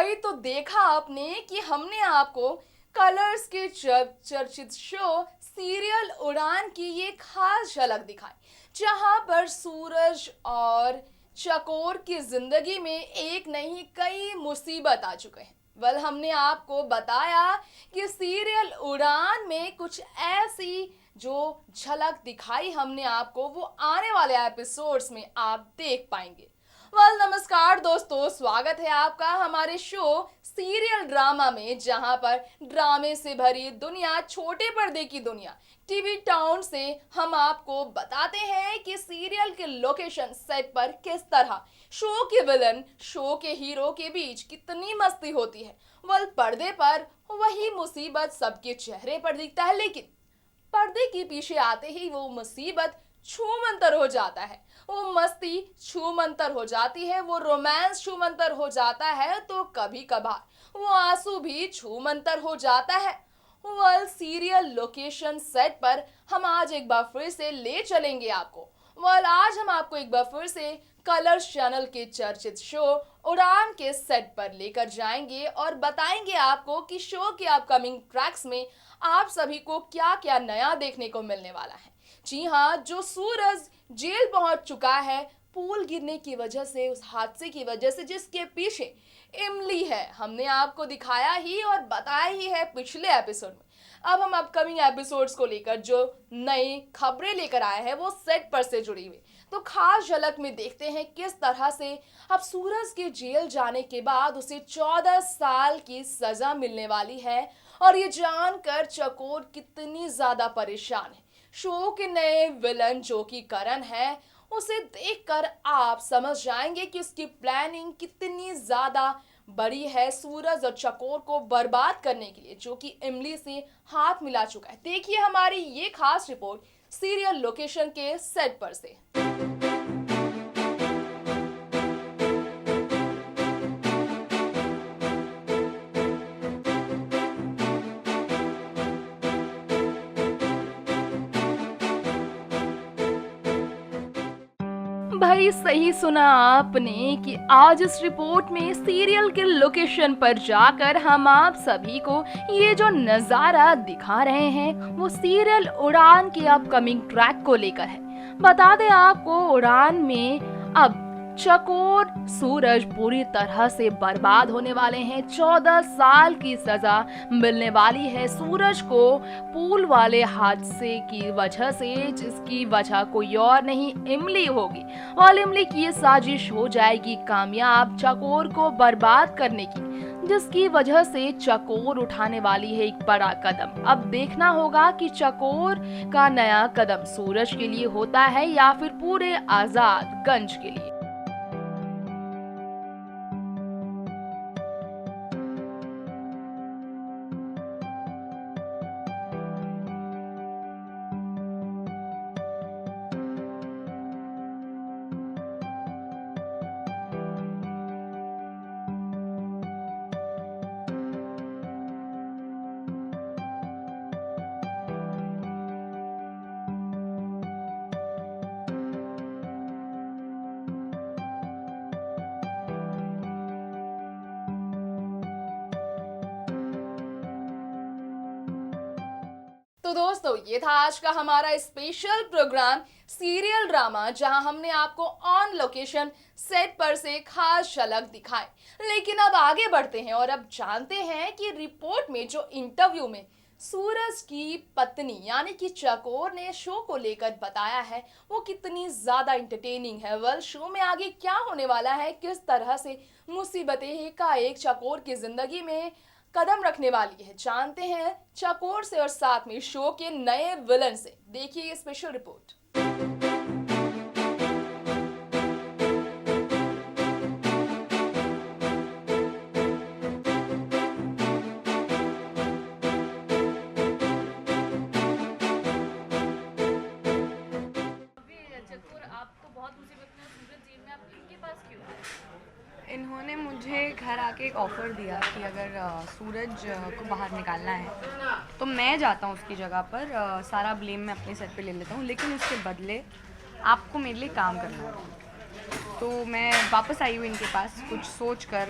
भाई तो देखा आपने कि हमने आपको कलर्स के चर्चित शो सीरियल उड़ान की ये खास झलक दिखाई, जहां पर सूरज और चकोर की जिंदगी में एक नहीं कई मुसीबत आ चुके हैं। हमने आपको बताया कि सीरियल उड़ान में कुछ ऐसी जो झलक दिखाई हमने आपको, वो आने वाले एपिसोड्स में आप देख पाएंगे। नमस्कार दोस्तों, स्वागत है आपका हमारे शो सीरियल ड्रामा में, जहां पर ड्रामे से भरी दुनिया, छोटे पर्दे की दुनिया टीवी टाउन से हम आपको बताते हैं कि सीरियल के लोकेशन सेट पर किस तरह शो के विलन, शो के हीरो के बीच कितनी मस्ती होती है। पर्दे पर वही मुसीबत सबके चेहरे पर दिखता है, लेकिन पर्दे के पीछे आते ही वो मुसीबत छूमंतर हो जाता है, वो मस्ती छूमंतर हो जाती है, वो रोमांस छूमंतर हो जाता है, तो कभी कभार वो आंसू भी छूमंतर हो जाता है। सीरियल लोकेशन सेट पर हम आज एक बार फिर से ले चलेंगे आपको। आज हम आपको एक बार फिर से कलर्स चैनल के चर्चित शो उड़ान के सेट पर लेकर जाएंगे और बताएंगे आपको कि शो के अपकमिंग ट्रैक्स में आप सभी को क्या क्या नया देखने को मिलने वाला है। जी हाँ, जो सूरज जेल पहुंच चुका है पुल गिरने की वजह से, उस हादसे की वजह से, जिसके पीछे इमली है, हमने आपको दिखाया ही और बताया ही है पिछले एपिसोड में। अब हम अपकमिंग एपिसोड्स को लेकर जो नई खबरें लेकर आए हैं वो सेट पर से जुड़ी हुई, तो खास झलक में देखते हैं किस तरह से अब सूरज के जेल जाने के बाद उसे 14 साल की सजा मिलने वाली है, और ये जानकर चकोर कितनी ज्यादा परेशान है। शो के नए विलन जो कि करण है, उसे देखकर आप समझ जाएंगे कि उसकी प्लानिंग कितनी ज्यादा बड़ी है सूरज और चकोर को बर्बाद करने के लिए, जो कि इमली से हाथ मिला चुका है। देखिए हमारी ये खास रिपोर्ट सीरियल लोकेशन के सेट पर से। भाई सही सुना आपने कि आज इस रिपोर्ट में सीरियल के लोकेशन पर जाकर हम आप सभी को ये जो नज़ारा दिखा रहे हैं वो सीरियल उड़ान के अपकमिंग ट्रैक को लेकर है। बता दें आपको, उड़ान में अब चकोर, सूरज पूरी तरह से बर्बाद होने वाले हैं। 14 साल की सजा मिलने वाली है सूरज को पूल वाले हादसे की वजह से, जिसकी वजह कोई और नहीं इमली होगी, और इमली की ये साजिश हो जाएगी कामयाब चकोर को बर्बाद करने की, जिसकी वजह से चकोर उठाने वाली है एक बड़ा कदम। अब देखना होगा कि चकोर का नया कदम सूरज के लिए होता है या फिर पूरे आजाद गंज के लिए। तो दोस्तों, ये था आज का हमारा स्पेशल प्रोग्राम सीरियल ड्रामा, जहां हमने आपको ऑन लोकेशन सेट पर से खास झलक दिखाई। लेकिन अब आगे बढ़ते हैं और अब जानते हैं कि रिपोर्ट में जो इंटरव्यू में सूरज की पत्नी यानी कि चकोर ने शो को लेकर बताया है वो कितनी ज्यादा इंटरटेनिंग है। शो में आगे क्या होने वाला है, किस तरह से मुसीबतें एकाएक चकोर की जिंदगी में कदम रखने वाली है, जानते हैं चकोर से और साथ में शो के नए विलन से। देखिए ये स्पेशल रिपोर्ट। चकोर, आप तो बहुत मुसीबत में हो, सूरज जेल में, आप इनके पास क्यों आए? इन्होंने मुझे घर आके एक ऑफ़र दिया कि अगर सूरज को बाहर निकालना है तो मैं जाता हूँ उसकी जगह पर, सारा ब्लेम मैं अपने सर पे ले लेता हूँ, लेकिन उसके बदले आपको मेरे लिए काम करना होगा। तो मैं वापस आई हूँ इनके पास कुछ सोच कर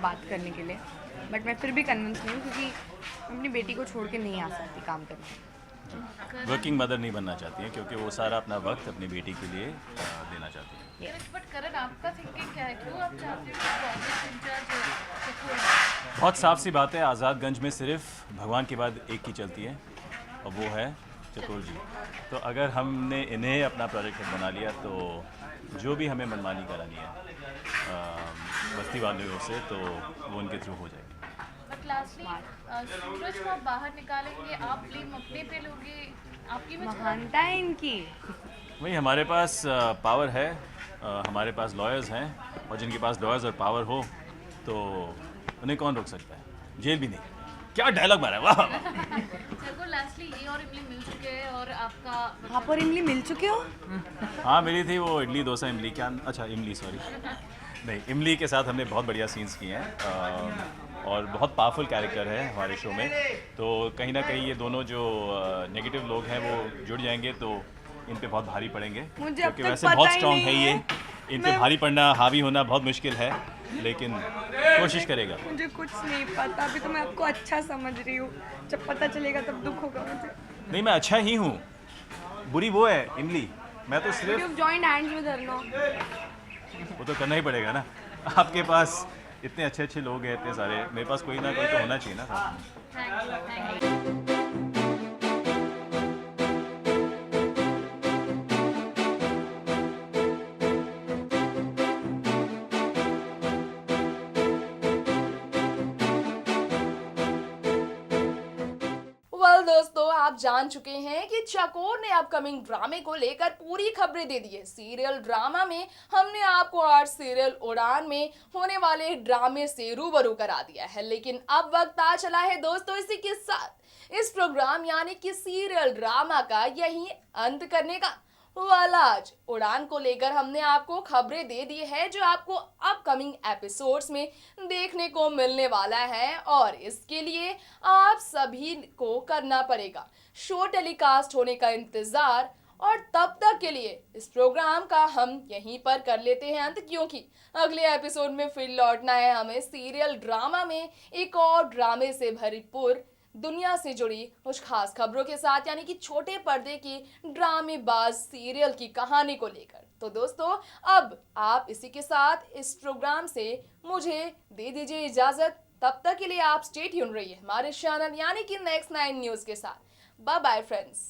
बात करने के लिए, बट मैं फिर भी कन्विंस नहीं हूँ क्योंकि मैं अपनी बेटी को छोड़ के नहीं आ सकती काम करने। वर्किंग मदर नहीं बनना चाहती हैं क्योंकि वो सारा अपना वक्त अपनी बेटी के लिए देना चाहती हैं। बट करण, आपका थिंकिंग क्या है? क्यों आप चाहते हो कि कांग्रेस इंचार्ज चकोर हो? बहुत साफ सी बात है, आज़ादगंज में सिर्फ भगवान के बाद एक ही चलती है और वो है चकोर जी। तो अगर हमने इन्हें अपना प्रोजेक्ट हेड बना लिया तो जो भी हमें मनमानी करानी है बस्ती वालों से तो वो उनके थ्रू हो जाएगी। बट लास्टली सूरज को आप बाहर निकालेंगे, आप ब्लेम अपने पे लोगे, आपकी में महानता है इनकी। वही हमारे पास पावर है, हमारे पास लॉयर्स हैं और जिनके पास लॉयर्स और पावर हो तो उन्हें कौन रोक सकता है? जेल भी नहीं। क्या डायलॉग मारा है, वाह! चको लास्टली ये और इमली मिल चुके हैं और आपका आप और इमली मिल चुके हो? हाँ मिली थी वो इडली डोसा इमली, क्या अच्छा इमली सॉरी नहीं, इमली के साथ हमने बहुत बढ़िया सीन्स किए हैं और बहुत पावरफुल कैरेक्टर है हमारे शो में। तो कहीं ना कहीं ये दोनों जो नेगेटिव लोग हैं वो जुड़ जाएंगे तो इन पे बहुत भारी पड़ेंगे मुझे अब क्योंकि तक वैसे पता बहुत ही स्ट्रांग नहीं है ये, है। इन पे भारी पड़ना, हावी होना बहुत मुश्किल है, लेकिन कोशिश करेगा। मुझे कुछ नहीं पता, अभी तो मैं आपको अच्छा समझ रही हूँ, जब पता चलेगा तब दुख होगा मुझे। नहीं मैं अच्छा ही हूँ, बुरी वो है इमली, मैं तो सिर्फ You've joined hands with Arnav. वो तो करना ही पड़ेगा ना। आपके पास इतने अच्छे अच्छे लोग हैं, इतने सारे, मेरे पास कोई ना कोई तो होना चाहिए ना साथ में। Thank you. दोस्तों, आप जान चुके हैं कि चकोर ने अपकमिंग ड्रामे को लेकर पूरी खबरें दे दी है। सीरियल ड्रामा में हमने आपको आज सीरियल उड़ान में होने वाले ड्रामे से रूबरू करा दिया है, लेकिन अब वक्त आ चला है दोस्तों इसी के साथ इस प्रोग्राम यानी कि सीरियल ड्रामा का यही अंत करने का। वाला आज उड़ान को लेकर हमने आपको खबरें दे दी है जो आपको अपकमिंग एपिसोड्स में देखने को मिलने वाला है और इसके लिए आप सभी को करना पड़ेगा शो टेलीकास्ट होने का इंतजार। और तब तक के लिए इस प्रोग्राम का हम यहीं पर कर लेते हैं अंत, क्योंकि अगले एपिसोड में फिर लौटना है हमें सीरियल ड्रामा में एक और ड्रामे से भरपूर दुनिया से जुड़ी कुछ खास खबरों के साथ, यानी कि छोटे पर्दे की ड्रामेबाज सीरियल की कहानी को लेकर। तो दोस्तों अब आप इसी के साथ इस प्रोग्राम से मुझे दे दीजिए इजाजत। तब तक के लिए आप स्टे ट्यून रहिए हमारे चैनल यानी कि नेक्स्ट 9 न्यूज़ के साथ। Bye bye friends.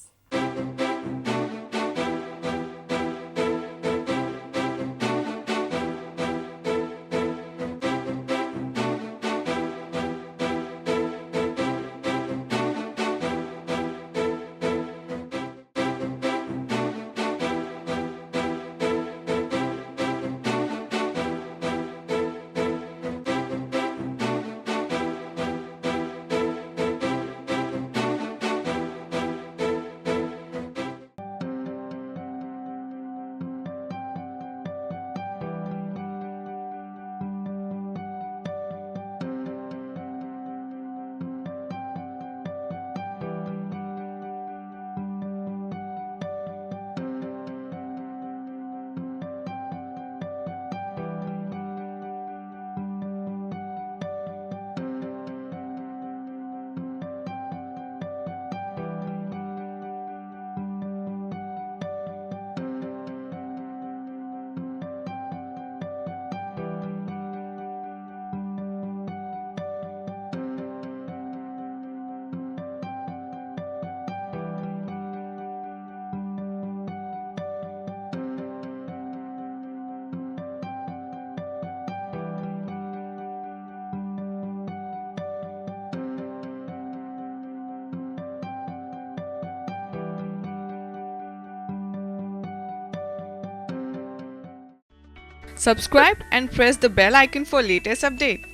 Subscribe and press the bell icon for latest update.